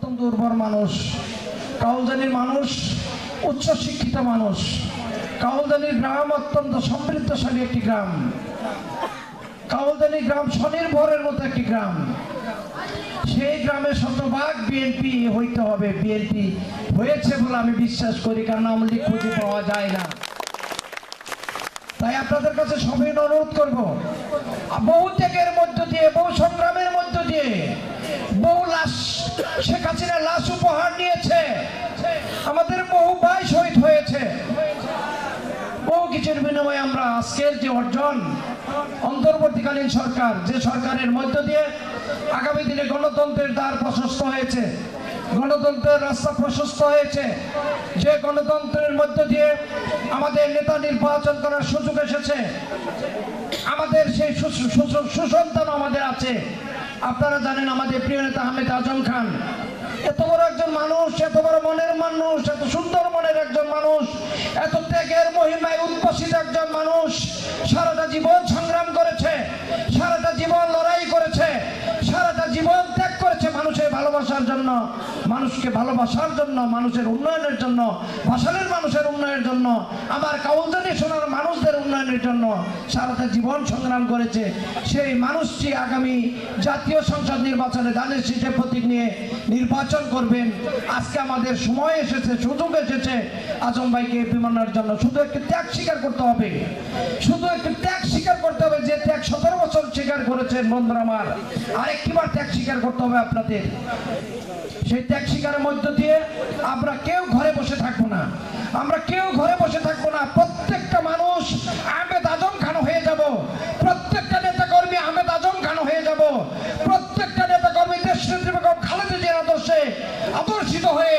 অত্যন্ত উর্বর মানুষ, কাউলদানির মানুষ উচ্চ শিক্ষিত মানুষ। কাউলদানির গ্রাম অত্যন্ত সমৃদ্ধশালী একটি গ্রাম। কাউলদানি গ্রাম স্বনির্ভরের মতো একটি গ্রাম। সেই গ্রামে শতভাগ বিএনপি হইতে হবে। বিএনপি হয়েছে বলে আমি বিশ্বাস করি, কারণ আওয়ামী লীগ খুঁজে পাওয়া যায় না। তাই আপনাদের কাছে সবাই অনুরোধ করব, বহু ত্যাগের মধ্য দিয়ে, বহু সংগ্রামের মধ্য দিয়ে, বহু লাশ, শেখ হাসিনা লাশ উপহার নিয়েছে, আমাদের বহু ভাই শহীদ হয়েছে, বহু কিছুর বিনিময়ে আমরা আজকের যে অর্জন, অন্তর্বর্তীকালীন সরকার, যে সরকারের মধ্য দিয়ে আগামী দিনে গণতন্ত্রের দ্বার প্রশস্ত হয়েছে, গণতন্ত্রের রাস্তা প্রশস্ত হয়েছে, যে গণতন্ত্রের মধ্য দিয়ে আমাদের নেতা নির্বাচন করার সুযোগ এসেছে, আমাদের সেই সুসন্তান আমাদের আছে। আপনারা জানেন আমাদের প্রিয় নেতা আহমেদ আজম খান এত বড় একজন মানুষ, এত বড় মনের মানুষ, এত সুন্দর মনের একজন মানুষ, এত ত্যাগের মহিমায় উদ্ভাসিত একজন মানুষ। সারাটা জীবন সংগ্রাম করেছে, সারাটা জীবন লড়াই করেছে, সারাটা জীবন ত্যাগ করেছে মানুষের ভালোবাসার জন্য, মানুষকে ভালোবাসার জন্য, মানুষের উন্নয়নের জন্য, ভাষানের মানুষের উন্নয়নের জন্য, আমার কাউলদানি সোনার মানুষদের উন্নয়নের জন্য সারাটা জীবন সংগ্রাম করেছে। সেই মানুষটি আগামী জাতীয় সংসদ নির্বাচনে ধানের শীষের প্রতীক নিয়ে নির্বাচন করবেন। আজকে আমাদের সময় এসেছে, সুযোগ এসেছে আজম ভাইকে বিমানের জন্য। শুধু একটু ত্যাগ স্বীকার করতে হবে, শুধু একটু ত্যাগ স্বীকার করতে হবে। যে ত্যাগ 17 বছর স্বীকার করেছেন বন্ধুরা আমার, আরেকটিবার ত্যাগ স্বীকার করতে হবে আপনাদের। সেই ত্যাগ স্বীকারের মধ্য দিয়ে আমরা কেউ ঘরে বসে থাকবো না, আমরা কেউ ঘরে বসে থাকবো না। প্রত্যেকটা মানুষ আহমেদ আজম খান হয়ে যাব, প্রত্যেকটা নেতা কর্মী আহমেদ আজম খান হয়ে যাব, প্রত্যেকটা নেতা কর্মী দেশনেত্রী বেগম খালেদা জিয়ার আদর্শে আদর্শিত হয়ে